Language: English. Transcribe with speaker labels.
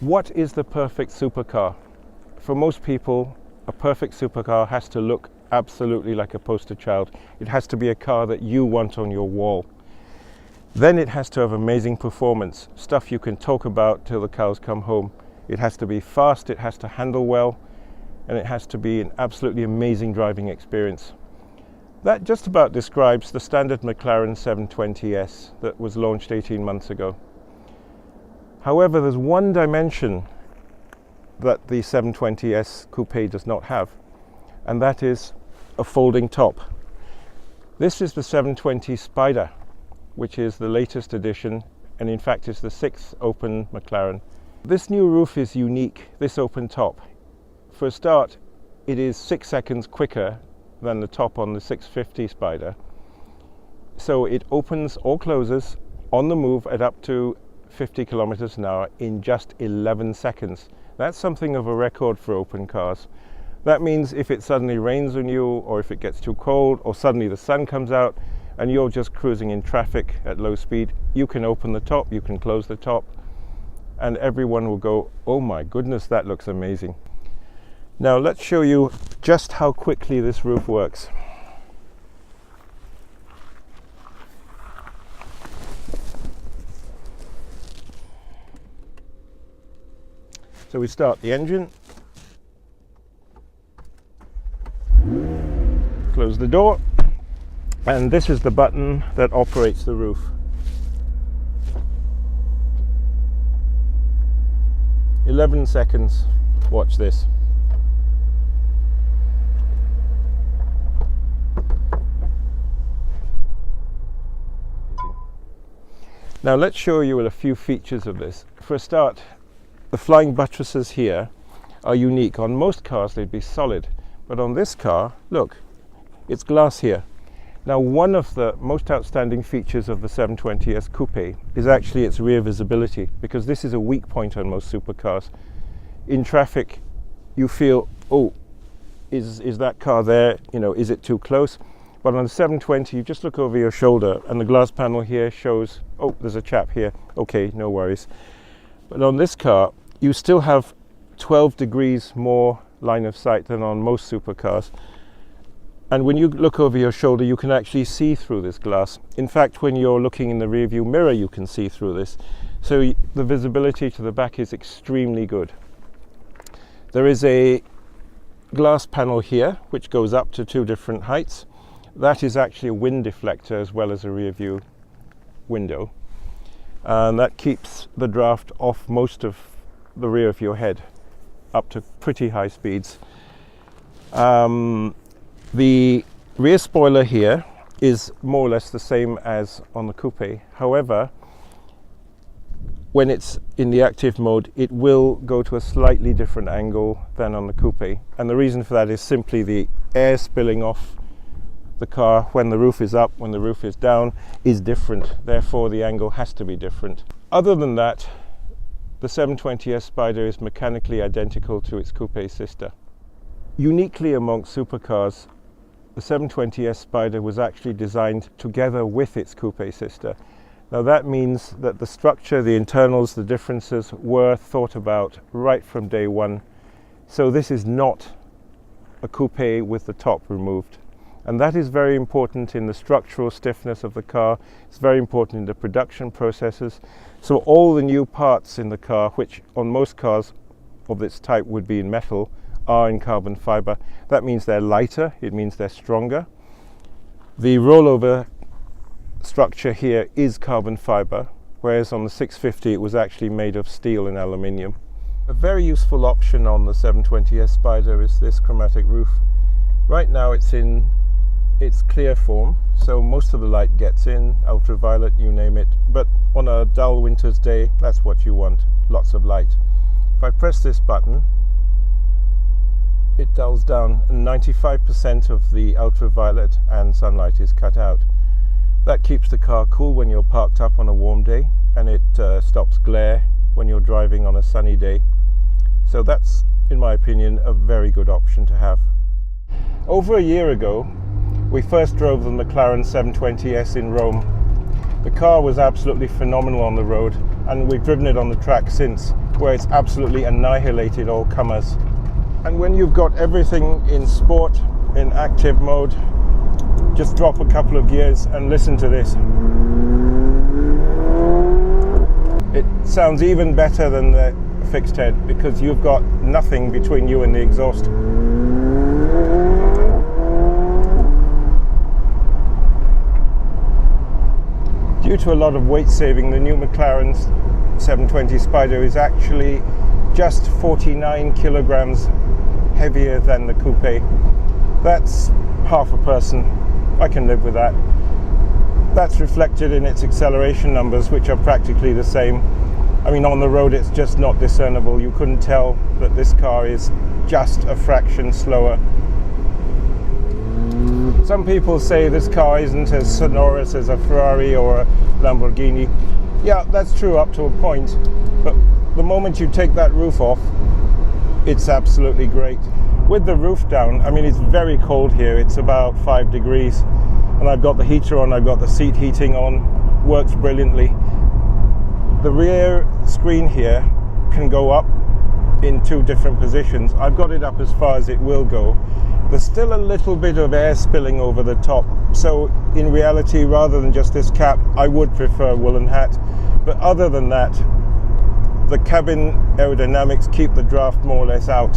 Speaker 1: What is the perfect supercar? For most people, a perfect supercar has to look absolutely like a poster child. It has to be a car that you want on your wall. Then it has to have amazing performance, stuff you can talk about till the cows come home. It has to be fast, it has to handle well, and it has to be an absolutely amazing driving experience. That just about describes the standard McLaren 720S that was launched 18 months ago. However, there's one dimension that the 720S Coupe does not have, and that is a folding top. This is the 720 Spider, which is the latest edition, and in fact is the 6th open McLaren. This new roof is unique, this open top. For a start, it is 6 seconds quicker than the top on the 650 Spider. So it opens or closes on the move at up to 50 kilometers an hour in just 11 seconds. That's something of a record for open cars. That means if it suddenly rains on you, or if it gets too cold, or suddenly the sun comes out and you're just cruising in traffic at low speed, you can open the top, you can close the top, and everyone will go, oh my goodness, that looks amazing. Now let's show you just how quickly this roof works. So we start the engine, close the door, and this is the button that operates the roof. 11 seconds, watch this. Now let's show you a few features of this. For a start, the flying buttresses here are unique. On most cars they'd be solid, but on this car, look, it's glass here. Now one of the most outstanding features of the 720S Coupe is actually its rear visibility, because this is a weak point on most supercars. In traffic you feel, oh, is that car there? You know, is it too close? But on the 720 you just look over your shoulder and the glass panel here shows, oh, there's a chap here, okay, no worries. But on this car you still have 12 degrees more line of sight than on most supercars. And when you look over your shoulder, you can actually see through this glass. In fact, when you're looking in the rearview mirror, you can see through this. So the visibility to the back is extremely good. There is a glass panel here, which goes up to 2 different heights. That is actually a wind deflector as well as a rearview window. And that keeps the draft off most of the rear of your head up to pretty high speeds. The rear spoiler here is more or less the same as on the Coupe. However, when it's in the active mode, it will go to a slightly different angle than on the Coupe. And the reason for that is simply the air spilling off the car when the roof is up, when the roof is down, is different. Therefore, the angle has to be different. Other than that, the 720S Spider is mechanically identical to its Coupe sister. Uniquely amongst supercars, the 720S Spider was actually designed together with its Coupe sister. Now that means that the structure, the internals, the differences were thought about right from day one. So this is not a Coupe with the top removed. And that is very important in the structural stiffness of the car. It's very important in the production processes. So all the new parts in the car, which on most cars of this type would be in metal, are in carbon fiber. That means they're lighter, it means they're stronger. The rollover structure here is carbon fiber, whereas on the 650 it was actually made of steel and aluminium. A very useful option on the 720S Spider is this chromatic roof. Right now it's in its clear form, so most of the light gets in, ultraviolet, you name it, but on a dull winter's day, that's what you want, lots of light. If I press this button, it dulls down, and 95% of the ultraviolet and sunlight is cut out. That keeps the car cool when you're parked up on a warm day, and it stops glare when you're driving on a sunny day. So that's, in my opinion, a very good option to have. Over a year ago, we first drove the McLaren 720S in Rome. The car was absolutely phenomenal on the road, and we've driven it on the track since. where it's absolutely annihilated all comers. And when you've got everything in sport, in active mode, just drop a couple of gears and listen to this. It sounds even better than the fixed head because you've got nothing between you and the exhaust. Due to a lot of weight saving, the new McLaren 720 Spider is actually just 49 kilograms heavier than the coupe. That's half a person. I can live with that. That's reflected in its acceleration numbers, which are practically the same. I mean, on the road it's just not discernible. You couldn't tell that this car is just a fraction slower. Some people say this car isn't as sonorous as a Ferrari or a Lamborghini. Yeah, that's true up to a point, but the moment you take that roof off, it's absolutely great. With the roof down, I mean, it's very cold here. It's about 5 degrees, and I've got the heater on, I've got the seat heating on, works brilliantly. The rear screen here can go up in 2 different positions. I've got it up as far as it will go. There's still a little bit of air spilling over the top, so in reality, rather than just this cap, I would prefer a woolen hat. But other than that, the cabin aerodynamics keep the draft more or less out.